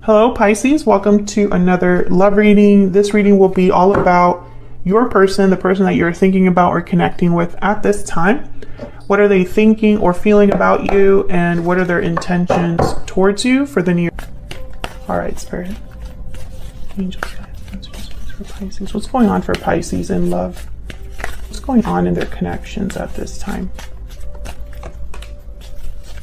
Hello Pisces, welcome to another love reading. This reading will be all about your person, the person that you're thinking about or connecting with at this time. What are they thinking or feeling about you, and what are their intentions towards you for the near? All right, Spirit. Angels, for Pisces. What's going on for Pisces in love? What's going on in their connections at this time?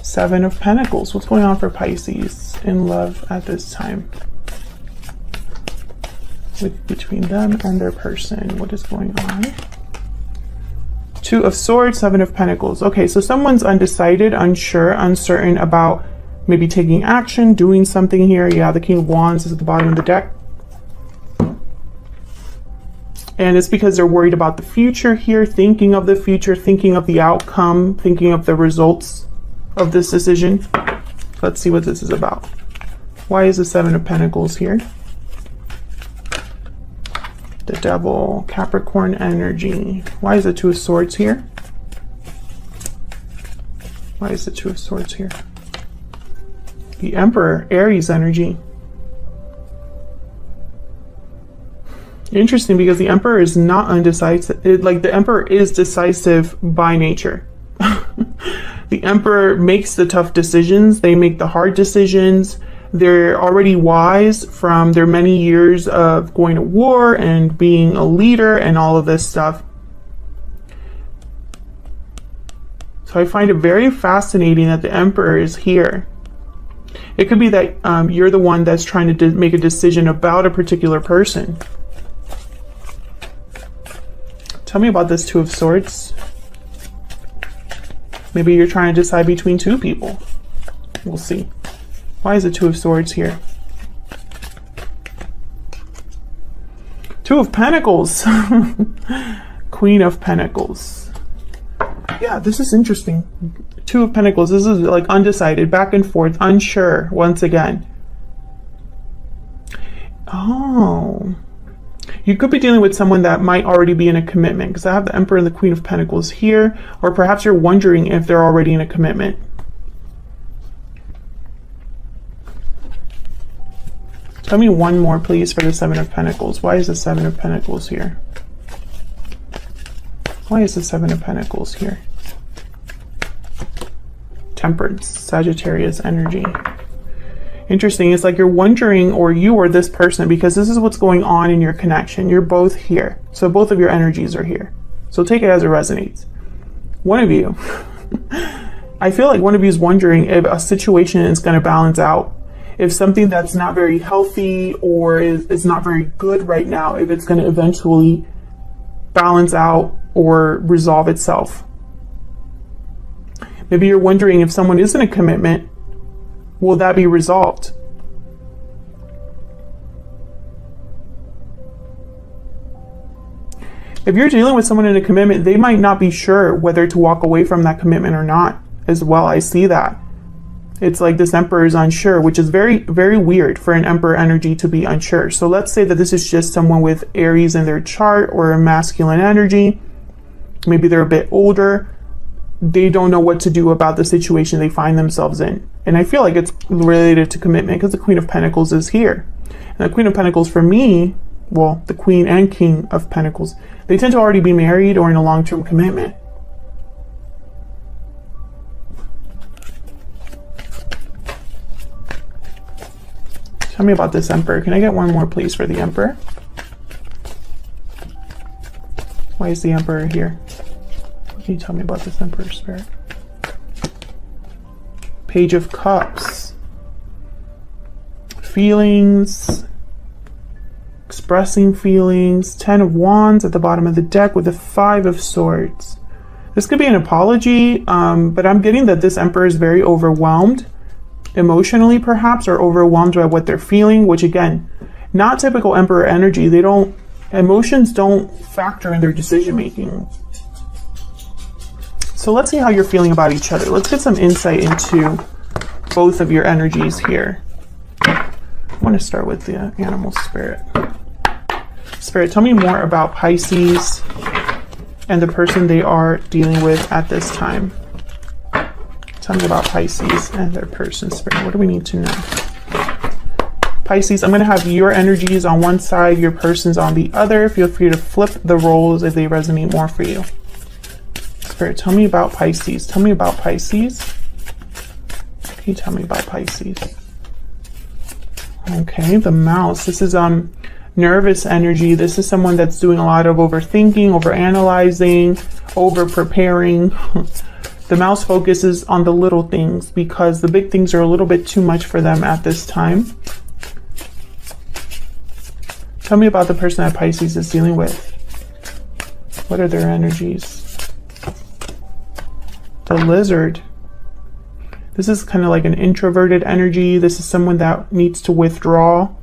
Seven of Pentacles. What's going on for Pisces in love at this time? Between them and their person, what is going on? Two of Swords, Seven of Pentacles. Okay, so someone's undecided, unsure, uncertain about maybe taking action, doing something here. Yeah, the King of Wands is at the bottom of the deck. And it's because they're worried about the future here, thinking of the future, thinking of the outcome, thinking of the results of this decision. Let's see what this is about. Why is the Seven of Pentacles here? The Devil, Capricorn energy. Why is the Two of Swords here? Why is the Two of Swords here? The Emperor, Aries energy. Interesting, because the Emperor is not undecisive. The Emperor is decisive by nature. The Emperor makes the tough decisions. They make the hard decisions. They're already wise from their many years of going to war and being a leader and all of this stuff. So I find it very fascinating that the Emperor is here. It could be that you're the one that's trying to make a decision about a particular person. Tell me about this Two of Swords. Maybe you're trying to decide between two people. We'll see. Why is the Two of Swords here? Two of Pentacles. Queen of Pentacles. Yeah, this is interesting. Two of Pentacles. This is like undecided, back and forth, unsure once again. Oh. You could be dealing with someone that might already be in a commitment, because I have the Emperor and the Queen of Pentacles here, or perhaps you're wondering if they're already in a commitment. Tell me one more, please, for the Seven of Pentacles. Why is the Seven of Pentacles here? Why is the Seven of Pentacles here? Temperance, Sagittarius energy. Interesting. It's like you're wondering, or you or this person, because this is what's going on in your connection. You're both here. So both of your energies are here. So take it as it resonates. One of you, I feel like one of you is wondering if a situation is going to balance out. If something that's not very healthy or is not very good right now, if it's going to eventually balance out or resolve itself. Maybe you're wondering if someone is in a commitment, will that be resolved? If you're dealing with someone in a commitment, they might not be sure whether to walk away from that commitment or not as well. I see that. It's like this Emperor is unsure, which is very, very weird for an Emperor energy to be unsure. So let's say that this is just someone with Aries in their chart or a masculine energy. Maybe they're a bit older. They don't know what to do about the situation they find themselves in. And I feel like it's related to commitment, because the Queen of Pentacles is here. And the Queen of Pentacles for me, well, the Queen and King of Pentacles, they tend to already be married or in a long-term commitment. Tell me about this Emperor. Can I get one more, please, for the Emperor? Why is the Emperor here? What can you tell me about this Emperor, Spirit? Page of Cups. Feelings. Expressing feelings. Ten of Wands at the bottom of the deck with the Five of Swords. This could be an apology, but I'm getting that this Emperor is very overwhelmed. Emotionally, perhaps, or overwhelmed by what they're feeling, which again, not typical Emperor energy. Emotions don't factor in their decision making. So let's see how you're feeling about each other. Let's get some insight into both of your energies here. I want to start with the animal spirit. Spirit, tell me more about Pisces and the person they are dealing with at this time. Tell me about Pisces and their person, Spirit. What do we need to know? Pisces, I'm going to have your energies on one side, your person's on the other. Feel free to flip the roles if they resonate more for you. Spirit, tell me about Pisces. Tell me about Pisces. Can you tell me about Pisces? Okay, the mouse. This is nervous energy. This is someone that's doing a lot of overthinking, overanalyzing, over-preparing. The mouse focuses on the little things because the big things are a little bit too much for them at this time. Tell me about the person that Pisces is dealing with. What are their energies? The lizard. This is kind of like an introverted energy. This is someone that needs to withdraw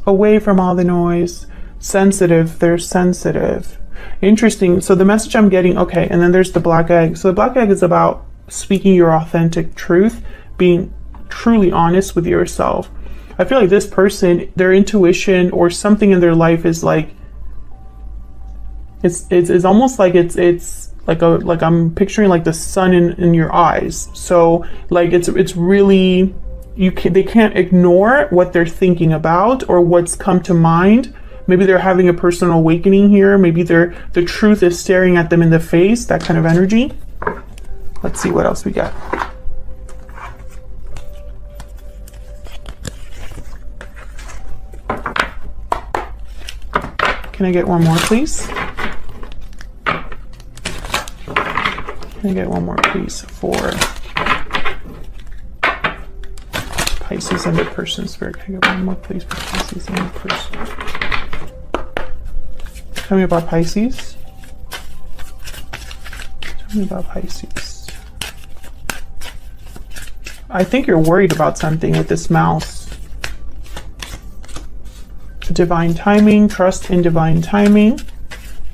away from all the noise. Sensitive. They're sensitive. Interesting. So the message I'm getting, okay, and then there's the black egg. So the black egg is about speaking your authentic truth, being truly honest with yourself. I feel like this person, their intuition or something in their life is like, it's almost like it's like I'm picturing like the sun in your eyes. So like it's really, they can't ignore what they're thinking about or what's come to mind. Maybe they're having a personal awakening here. Maybe the truth is staring at them in the face, that kind of energy. Let's see what else we got. Can I get one more, please? Can I get one more, please, for Pisces and their person? Spirit, can I get one more, please, for Pisces and their person? Tell me about Pisces. Tell me about Pisces. I think you're worried about something with this mouse. Divine timing, trust in divine timing,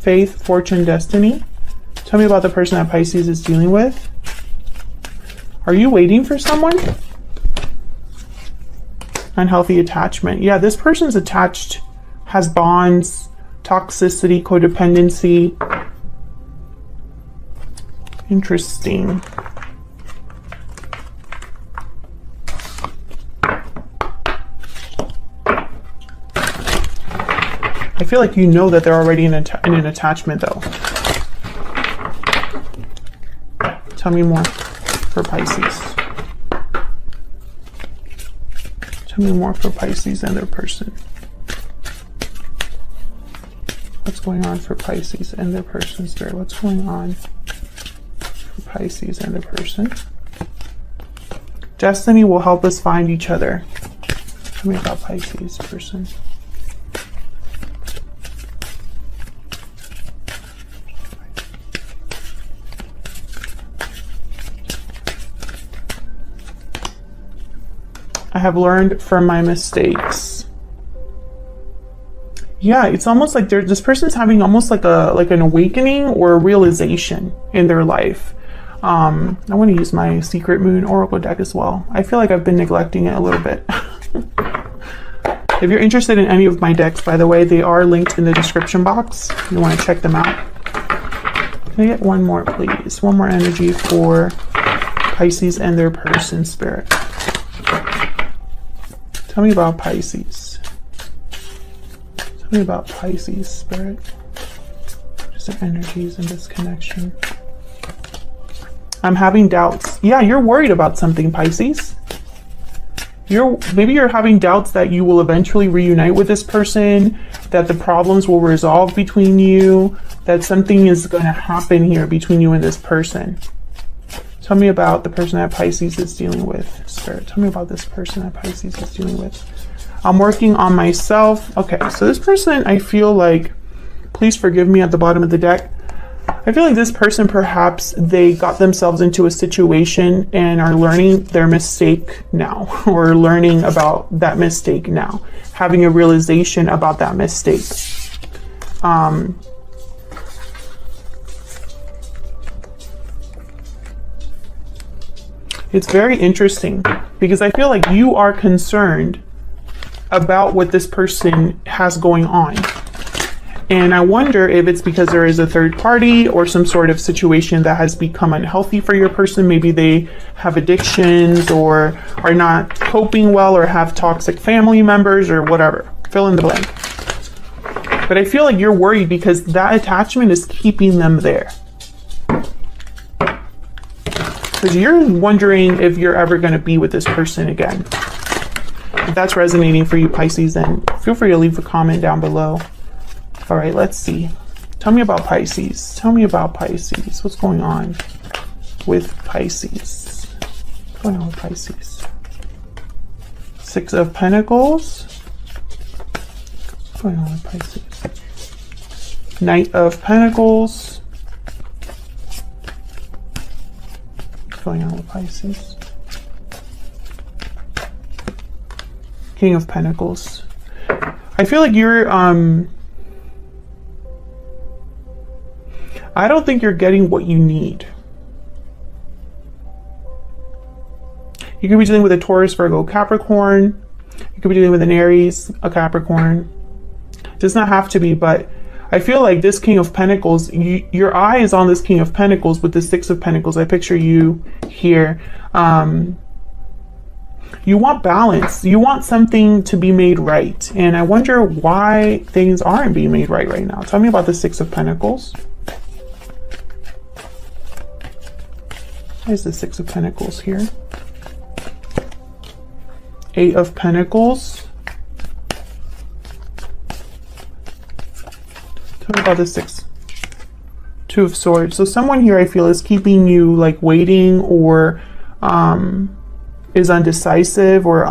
faith, fortune, destiny. Tell me about the person that Pisces is dealing with. Are you waiting for someone? Unhealthy attachment. Yeah, this person's attached, has bonds, toxicity, codependency. Interesting. I feel like you know that they're already in an attachment though. Tell me more for Pisces. Tell me more for Pisces and their person. What's going on for Pisces and their person, Spirit? What's going on for Pisces and their person? Destiny will help us find each other. Tell me about Pisces person. I have learned from my mistakes. Yeah, it's almost like this person's having almost like an awakening or a realization in their life. I want to use my Secret Moon Oracle deck as well. I feel like I've been neglecting it a little bit. If you're interested in any of my decks, by the way, they are linked in the description box. You want to check them out. Can I get one more, please? One more energy for Pisces and their person, Spirit. Tell me about Pisces. Tell me about Pisces, Spirit. Just the energies in this connection. I'm having doubts. Yeah, you're worried about something, Pisces. Maybe you're having doubts that you will eventually reunite with this person, that the problems will resolve between you, that something is going to happen here between you and this person. Tell me about the person that Pisces is dealing with, Spirit. Tell me about this person that Pisces is dealing with. I'm working on myself. Okay, so this person, I feel like, please forgive me at the bottom of the deck. I feel like this person, perhaps they got themselves into a situation and are learning their mistake now, or learning about that mistake now, having a realization about that mistake. It's very interesting because I feel like you are concerned about what this person has going on. And I wonder if it's because there is a third party or some sort of situation that has become unhealthy for your person. Maybe they have addictions or are not coping well or have toxic family members or whatever. Fill in the blank. But I feel like you're worried because that attachment is keeping them there. Because you're wondering if you're ever going to be with this person again. If that's resonating for you, Pisces, then feel free to leave a comment down below. All right, let's see. Tell me about Pisces. Tell me about Pisces. What's going on with Pisces? What's going on with Pisces? Six of Pentacles. What's going on with Pisces? Knight of Pentacles. What's going on with Pisces? King of Pentacles. I feel like you're I don't think you're getting what you need. You could be dealing with a Taurus, Virgo, Capricorn. You could be dealing with an Aries, a Capricorn. It does not have to be, but I feel like this King of Pentacles, your eye is on this King of Pentacles with the Six of Pentacles. I picture you here. You want balance. You want something to be made right. And I wonder why things aren't being made right now. Tell me about the Six of Pentacles. There's the Six of Pentacles here. Eight of Pentacles. Tell me about the Six. Two of Swords. So someone here I feel is keeping you like waiting or is undecisive or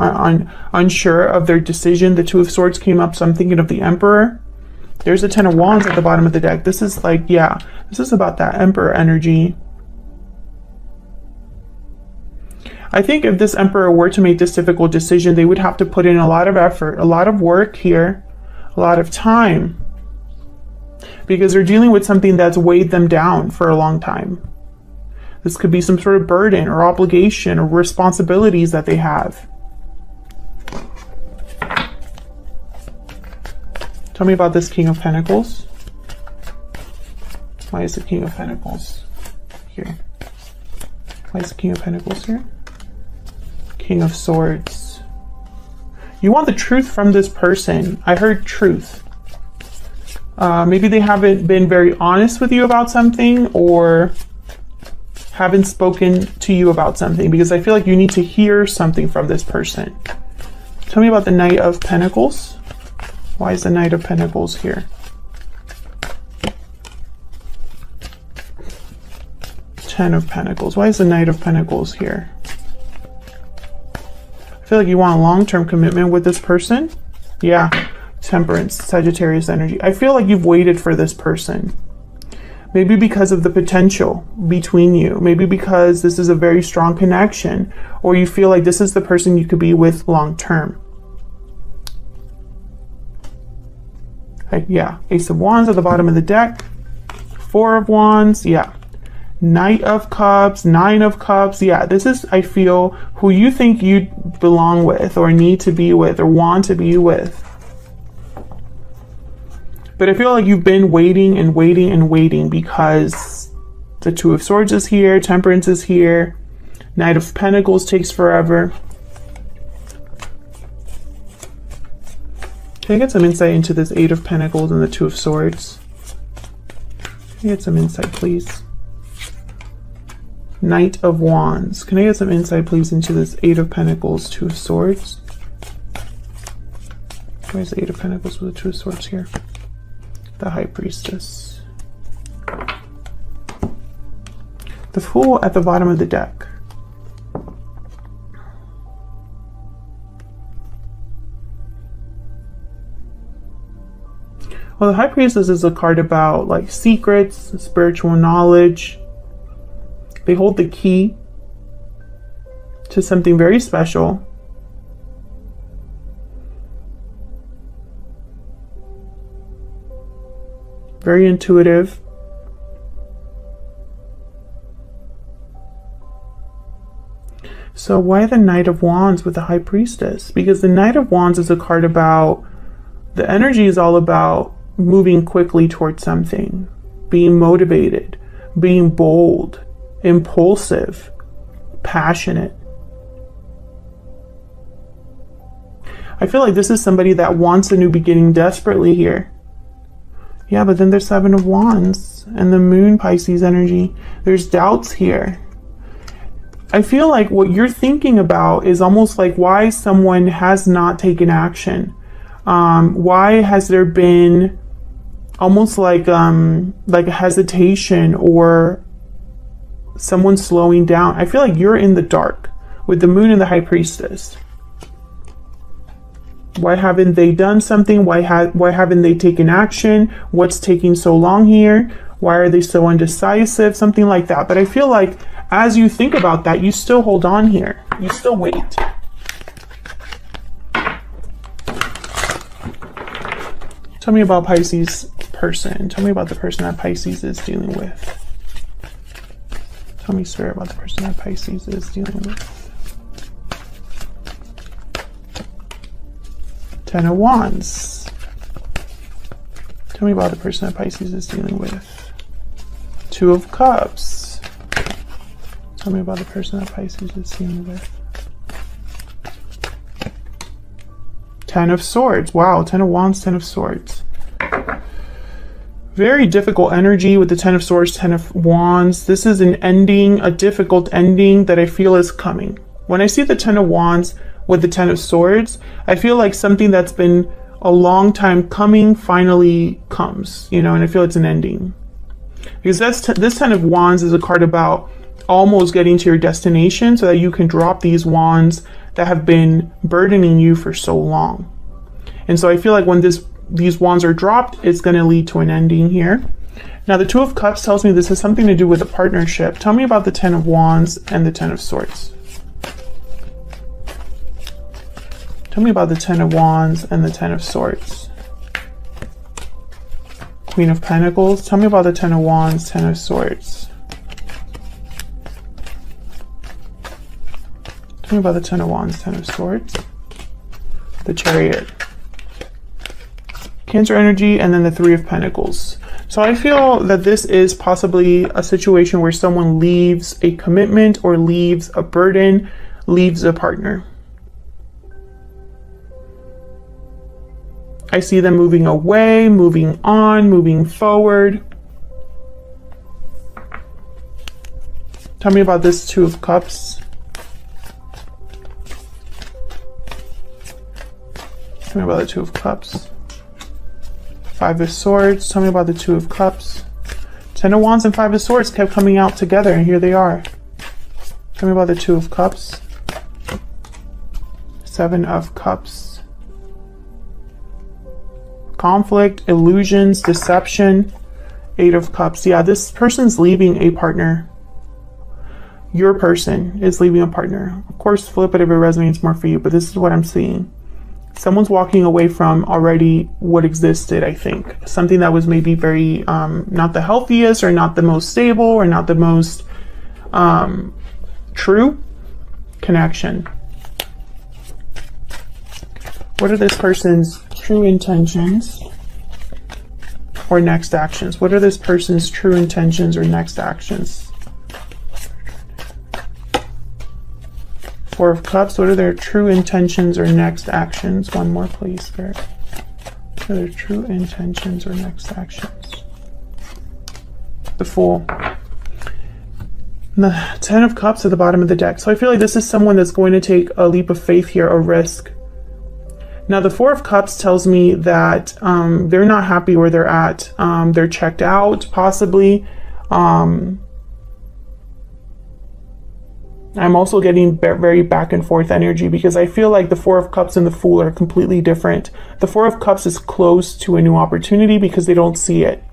unsure of their decision. The Two of Swords came up, so I'm thinking of the Emperor. There's a Ten of Wands at the bottom of the deck. This is like, yeah, this is about that Emperor energy. I think if this Emperor were to make this difficult decision, they would have to put in a lot of effort, a lot of work here, a lot of time, because they're dealing with something that's weighed them down for a long time. This could be some sort of burden or obligation or responsibilities that they have. Tell me about this King of Pentacles. Why is the King of Pentacles here? Why is the King of Pentacles here? King of Swords. You want the truth from this person. I heard truth. Maybe they haven't been very honest with you about something or haven't spoken to you about something, because I feel like you need to hear something from this person. Tell me about the Knight of Pentacles. Why is the Knight of Pentacles here? Ten of Pentacles. Why is the Knight of Pentacles here? I feel like you want a long-term commitment with this person. Yeah. Temperance, Sagittarius energy. I feel like you've waited for this person. Maybe because of the potential between you. Maybe because this is a very strong connection. Or you feel like this is the person you could be with long-term. Yeah. Ace of Wands at the bottom of the deck. Four of Wands. Yeah. Knight of Cups, Nine of Cups. Yeah, this is, I feel, who you think you belong with or need to be with or want to be with. But I feel like you've been waiting and waiting and waiting because the Two of Swords is here, Temperance is here, Knight of Pentacles takes forever. Can I get some insight into this Eight of Pentacles and the Two of Swords? Can I get some insight, please? Knight of Wands. Can I get some insight, please, into this Eight of Pentacles, Two of Swords? Where's the Eight of Pentacles with the Two of Swords here? The High Priestess. The Fool at the bottom of the deck. Well, the High Priestess is a card about like secrets, spiritual knowledge. They hold the key to something very special. Very intuitive. So why the Knight of Wands with the High Priestess? Because the Knight of Wands is a card about, the energy is all about moving quickly towards something, being motivated, being bold, impulsive, passionate. I feel like this is somebody that wants a new beginning desperately here. Yeah, but then there's Seven of Wands and the Moon Pisces energy. There's doubts here. I feel like what you're thinking about is almost like why someone has not taken action. Why has there been almost like a hesitation or someone slowing down? I feel like you're in the dark with the Moon and the High Priestess. Why haven't they done something? Why haven't they taken action? What's taking so long here? Why are they so undecisive? Something like that. But I feel like as you think about that, you still hold on here. You still wait. Tell me about Pisces person. Tell me about the person that Pisces is dealing with. Tell me, Spirit, about the person that Pisces is dealing with. Ten of Wands. Tell me about the person that Pisces is dealing with. Two of Cups. Tell me about the person that Pisces is dealing with. Ten of Swords. Wow, Ten of Wands, Ten of Swords. Very difficult energy with the Ten of Swords, Ten of Wands. This is an ending, a difficult ending that I feel is coming. When I see the Ten of Wands with the Ten of Swords, I feel like something that's been a long time coming finally comes, you know, and I feel it's an ending. Because this Ten of Wands is a card about almost getting to your destination so that you can drop these wands that have been burdening you for so long. And so I feel like when these wands are dropped, it's going to lead to an ending here. Now the Two of Cups tells me this has something to do with a partnership. Tell me about the Ten of Wands and the Ten of Swords. Tell me about the Ten of Wands and the Ten of Swords. Queen of Pentacles. Tell me about the Ten of Wands, Ten of Swords. Tell me about the Ten of Wands, Ten of Swords. The Chariot. Cancer energy, and then the Three of Pentacles. So I feel that this is possibly a situation where someone leaves a commitment or leaves a burden, leaves a partner. I see them moving away, moving on, moving forward. Tell me about this Two of Cups. Tell me about the Two of Cups. Five of Swords. Tell me about the Two of Cups. Ten of Wands and Five of Swords kept coming out together, and here they are. Tell me about the Two of Cups. Seven of Cups. Conflict, illusions, deception. Eight of Cups. Yeah, this person's leaving a partner. Your person is leaving a partner. Of course, flip it if it resonates more for you, but this is what I'm seeing. Someone's walking away from already what existed, I think. Something that was maybe very, not the healthiest or not the most stable or not the most true connection. What are this person's true intentions or next actions? What are this person's true intentions or next actions? Four of Cups. What are their true intentions or next actions? One more, please, Spirit. What are their true intentions or next actions? The Fool. And the Ten of Cups at the bottom of the deck. So I feel like this is someone that's going to take a leap of faith here, a risk. Now the Four of Cups tells me that they're not happy where they're at. They're checked out, possibly. I'm also getting very back and forth energy because I feel like the Four of Cups and the Fool are completely different. The Four of Cups is close to a new opportunity because they don't see it.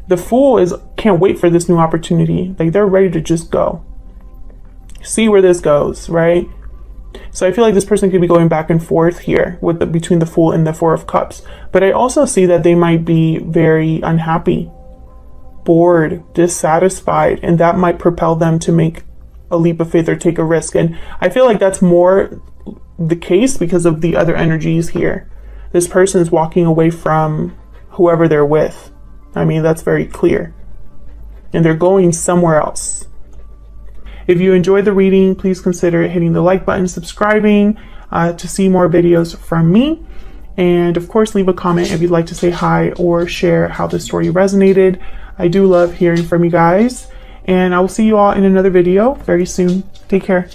The Fool can't wait for this new opportunity. Like, they're ready to just go. See where this goes, right? So I feel like this person could be going back and forth here between the Fool and the Four of Cups. But I also see that they might be very unhappy, bored, dissatisfied, and that might propel them to make a leap of faith or take a risk. And I feel like that's more the case because of the other energies here. This person is walking away from whoever they're with. I mean, that's very clear. And they're going somewhere else. If you enjoyed the reading, please consider hitting the like button, subscribing to see more videos from me. And of course, leave a comment if you'd like to say hi or share how the story resonated. I do love hearing from you guys. And I will see you all in another video very soon. Take care.